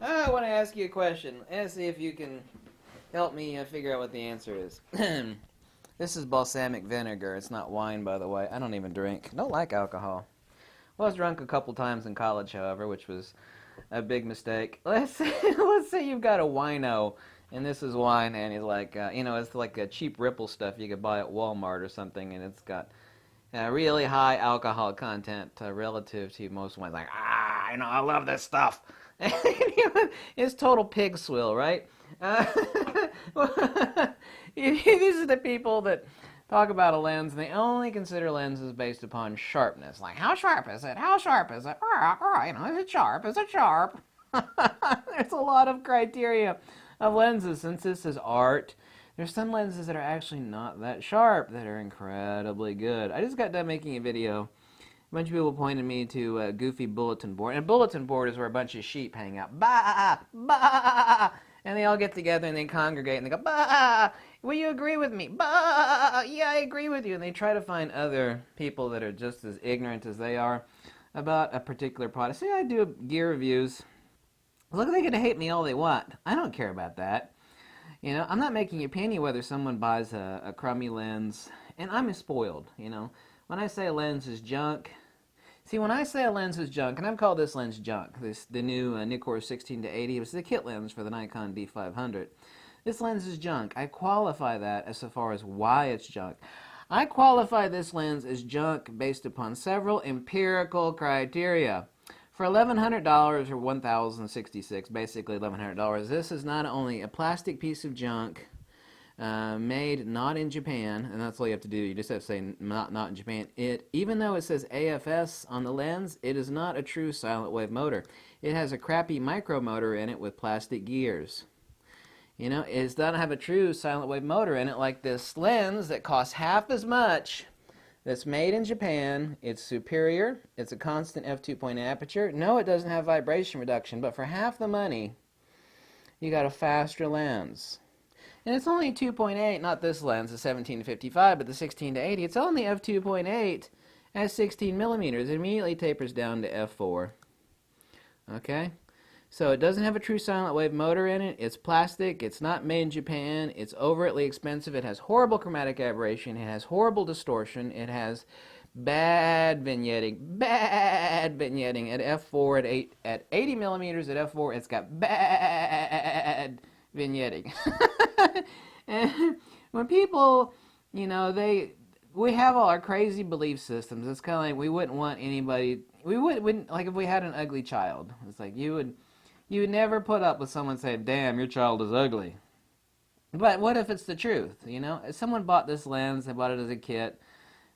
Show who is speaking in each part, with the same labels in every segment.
Speaker 1: I want to ask you a question and see if you can help me figure out what the answer is. This is balsamic vinegar. It's not wine, by the way. I don't even drink. Don't like alcohol. Well, I was drunk a couple times in college, however, which was a big mistake. Let's say you've got a wino, and this is wine, and it's like, it's like a cheap Ripple stuff you could buy at Walmart or something, and it's got really high alcohol content relative to most wines. Like, I love this stuff. It's total pig swill, right? Uh, these are the people that talk about a lens, and they only consider lenses based upon sharpness. Like, how sharp is it? How sharp is it? Is it sharp? Is it sharp? There's a lot of criteria of lenses. Since this is art, there's some lenses that are actually not that sharp that are incredibly good. I just got done making a video. A bunch of people pointed me to a goofy bulletin board. And a bulletin board is where a bunch of sheep hang out. Bah! Bah! And they all get together and they congregate and they go, bah! Will you agree with me? Bah! Yeah, I agree with you. And they try to find other people that are just as ignorant as they are about a particular product. See, I do gear reviews. Look, they can hate me all they want. I don't care about that. I'm not making a penny whether someone buys a crummy lens. And I'm spoiled, When I say a lens is junk, when I say a lens is junk, and I've called this lens junk, the new Nikkor 16-80, it was the kit lens for the Nikon D500. This lens is junk. I qualify that as far as why it's junk. I qualify this lens as junk based upon several empirical criteria. For $1,100 or $1,066, basically $1,100, this is not only a plastic piece of junk made not in Japan, and that's all you have to do. You just have to say not in Japan. Even though it says AFS on the lens, it is not a true silent wave motor. It has a crappy micro motor in it with plastic gears. It doesn't have a true silent wave motor in it like this lens that costs half as much. That's made in Japan. It's superior. It's a constant f2.8 aperture. No, it doesn't have vibration reduction, but for half the money, you got a faster lens. And it's only 2.8, not this lens, the 17-55, but the 16-80. It's only f2.8 at 16 millimeters. It immediately tapers down to f4. Okay? So it doesn't have a true silent wave motor in it. It's plastic. It's not made in Japan. It's overtly expensive. It has horrible chromatic aberration. It has horrible distortion. It has bad vignetting. Bad vignetting. At f4, at 80 millimeters at f4, it's got bad vignetting. And when people, we have all our crazy belief systems. It's kind of like we wouldn't want anybody, we wouldn't, like if we had an ugly child, it's like you would never put up with someone saying, damn, your child is ugly. But what if it's the truth, If someone bought this lens, they bought it as a kit,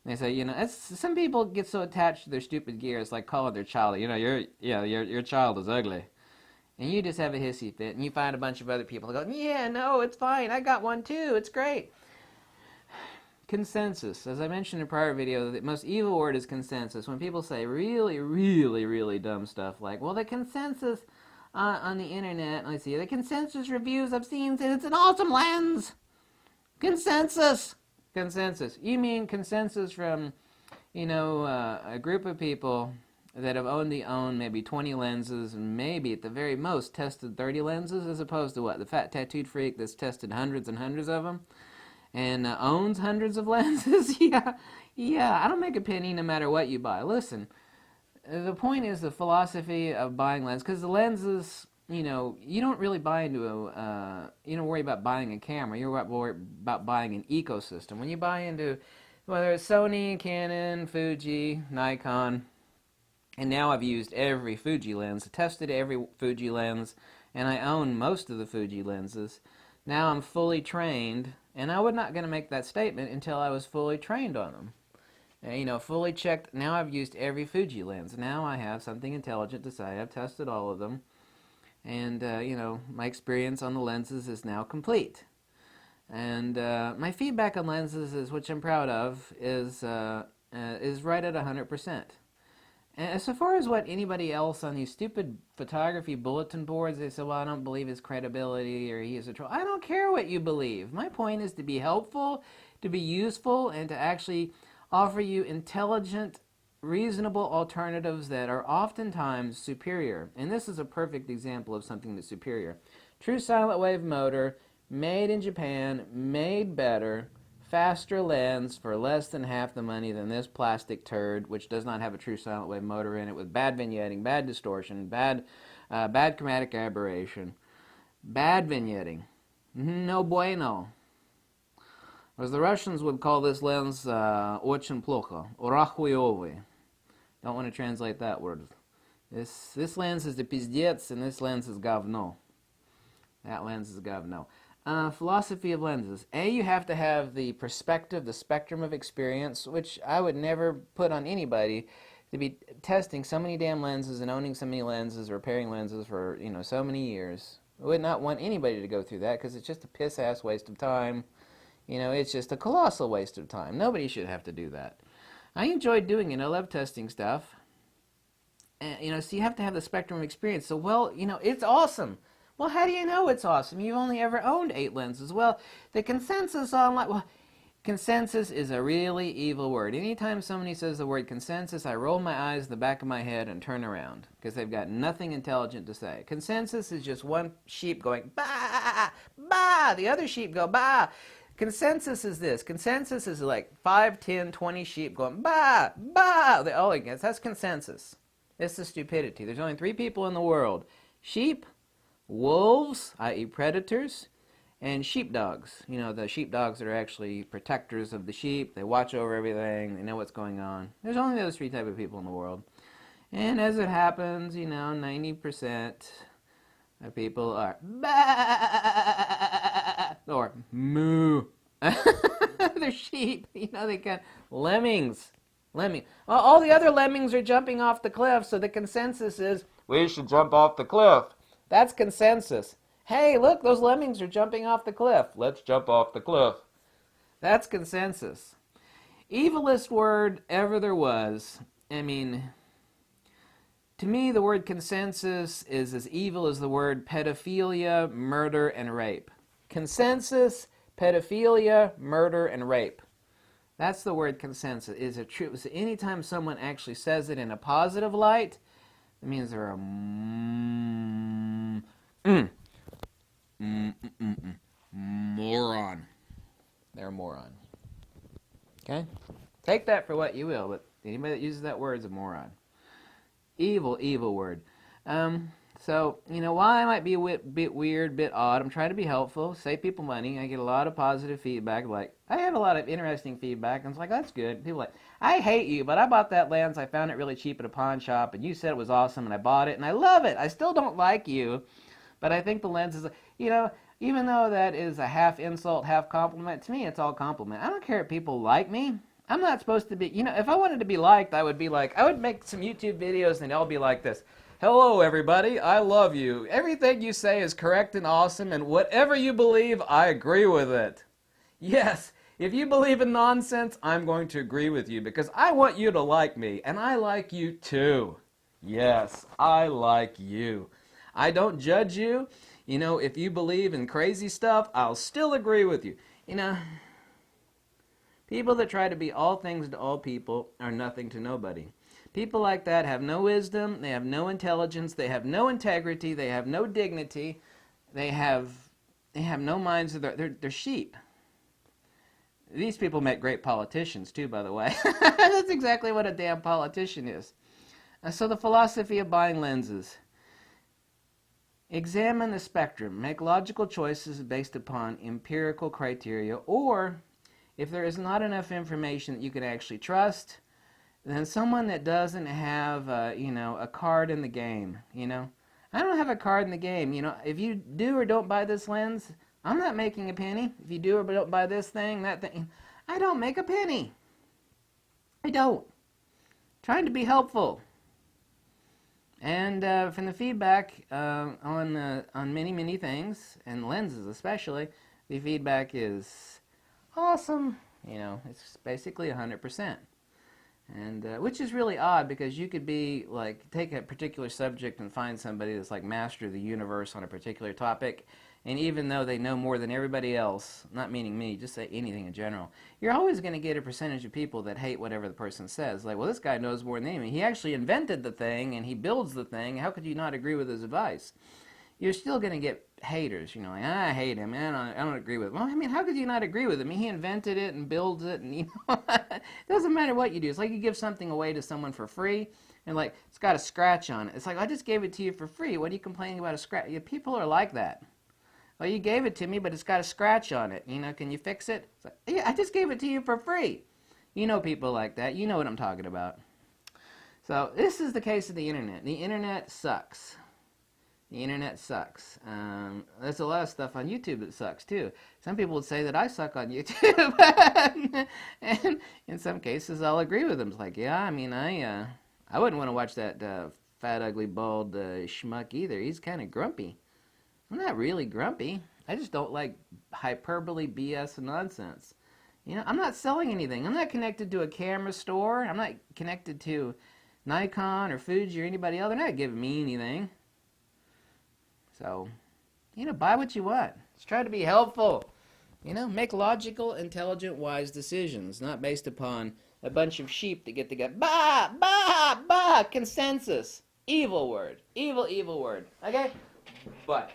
Speaker 1: and they say, some people get so attached to their stupid gear, it's like calling their child, your child is ugly. And you just have a hissy fit, and you find a bunch of other people that go, yeah, no, it's fine, I got one too, it's great. Consensus. As I mentioned in a prior video, the most evil word is consensus. When people say really, really, really dumb stuff like, well, the consensus on the internet, let's see, the consensus reviews I've seen says it's an awesome lens. Consensus. Consensus. You mean consensus from, a group of people that have owned maybe 20 lenses and maybe at the very most tested 30 lenses, as opposed to what? The fat tattooed freak that's tested hundreds and hundreds of them and owns hundreds of lenses? Yeah, I don't make a penny no matter what you buy. Listen, the point is the philosophy of buying lenses, because the lenses, you don't really buy into you don't worry about buying a camera. You're worried about buying an ecosystem. When you buy into, whether it's Sony, Canon, Fuji, Nikon, and now I've used every Fuji lens, tested every Fuji lens, and I own most of the Fuji lenses. Now I'm fully trained, and I was not going to make that statement until I was fully trained on them. And, fully checked. Now I've used every Fuji lens. Now I have something intelligent to say. I've tested all of them. And, my experience on the lenses is now complete. And my feedback on lenses, which I'm proud of, is right at 100%. And as far as what anybody else on these stupid photography bulletin boards, they say, well, I don't believe his credibility or he is a troll. I don't care what you believe. My point is to be helpful, to be useful, and to actually offer you intelligent reasonable alternatives that are oftentimes superior. And this is a perfect example of something that's superior. True silent wave motor, made in Japan, made better, faster lens for less than half the money than this plastic turd, which does not have a true silent wave motor in it, with bad vignetting, bad distortion, bad chromatic aberration, bad vignetting. No bueno. As the Russians would call this lens, очень плохо, урахуевый. Don't want to translate that word. This lens is the pizdец, and this lens is говно. That lens is говно. Philosophy of lenses. You have to have the perspective, the spectrum of experience, which I would never put on anybody to be testing so many damn lenses and owning so many lenses, repairing lenses for, so many years. I would not want anybody to go through that because it's just a piss-ass waste of time. It's just a colossal waste of time. Nobody should have to do that. I enjoy doing it. I love testing stuff. And, so you have to have the spectrum of experience. So, well, it's awesome. Well, how do you know it's awesome? You've only ever owned 8 lenses. Well, the consensus online... Well, consensus is a really evil word. Anytime somebody says the word consensus, I roll my eyes to the back of my head and turn around because they've got nothing intelligent to say. Consensus is just one sheep going, bah, bah. The other sheep go, bah. Consensus is this. Consensus is like 5, 10, 20 sheep going, bah, bah. That's consensus. This is stupidity. There's only 3 people in the world. Sheep, wolves, i.e. predators, and sheepdogs. The sheepdogs that are actually protectors of the sheep. They watch over everything. They know what's going on. There's only those 3 types of people in the world. And as it happens, 90% of people are bah, or moo. They're sheep. They got lemmings. Well, all the other lemmings are jumping off the cliff, so the consensus is, we should jump off the cliff. That's consensus. Hey, look, those lemmings are jumping off the cliff. Let's jump off the cliff. That's consensus. Evilest word ever there was. To me, the word consensus is as evil as the word pedophilia, murder, and rape. Consensus, pedophilia, murder, and rape. That's the word consensus. Is it true? So anytime someone actually says it in a positive light, it means they're a moron. They're a moron. Okay? Take that for what you will, but anybody that uses that word is a moron. Evil, evil word. So, while I might be a bit weird, bit odd, I'm trying to be helpful, save people money. I get a lot of positive feedback. I had a lot of interesting feedback, and it's like, that's good. People are like, I hate you, but I bought that lens. I found it really cheap at a pawn shop, and you said it was awesome, and I bought it, and I love it. I still don't like you, but I think the lens is, even though that is a half insult, half compliment, to me it's all compliment. I don't care if people like me. I'm not supposed to be, if I wanted to be liked, I would make some YouTube videos, and they'd all be like this. Hello, everybody. I love you. Everything you say is correct and awesome, and whatever you believe, I agree with it. Yes, if you believe in nonsense, I'm going to agree with you because I want you to like me, and I like you too. Yes, I like you. I don't judge you. If you believe in crazy stuff, I'll still agree with you. People that try to be all things to all people are nothing to nobody. People like that have no wisdom, they have no intelligence, they have no integrity, they have no dignity, they have no minds, they're sheep. These people make great politicians too, by the way. That's exactly what a damn politician is. So the philosophy of buying lenses. Examine the spectrum, make logical choices based upon empirical criteria, or if there is not enough information that you can actually trust, then someone that doesn't have, a card in the game, I don't have a card in the game, if you do or don't buy this lens, I'm not making a penny. If you do or don't buy this thing, that thing, I don't make a penny. I don't. Trying to be helpful. And from the feedback on many, many things, and lenses especially, the feedback is awesome. It's basically 100%. And which is really odd because you could be take a particular subject and find somebody that's master of the universe on a particular topic, And even though they know more than everybody else, not meaning me, just say anything in general, you're always going to get a percentage of people that hate whatever the person says. Like, well, this guy knows more than me. He actually invented the thing, and he builds the thing. How could you not agree with his advice? You're still going to get haters. You know, like, I hate him. I don't agree with him. Well, I mean, how could you not agree with him? He invented it and builds it, and, you know, it doesn't matter what you do. It's like you give something away to someone for free, and, like, it's got a scratch on it. It's like, I just gave it to you for free. What are you complaining about a scratch? Yeah, people are like that. Well, you gave it to me, but it's got a scratch on it. You know, can you fix it? It's like, yeah, I just gave it to you for free. You know people like that. You know what I'm talking about. So this is the case of the internet. The internet sucks. The internet sucks. There's a lot of stuff on YouTube that sucks too. Some people would say that I suck on YouTube, and in some cases I'll agree with them. It's like, yeah, I mean, I wouldn't want to watch that fat, ugly, bald schmuck either. He's kind of grumpy. I'm not really grumpy. I just don't like hyperbole, BS, and nonsense. You know, I'm not selling anything. I'm not connected to a camera store. I'm not connected to Nikon or Fuji or anybody else. They're not giving me anything. So, you know, buy what you want. Let's try to be helpful. You know, make logical, intelligent, wise decisions, not based upon a bunch of sheep that get together. Bah, bah, bah, consensus. Evil word. Evil, evil word. Okay? But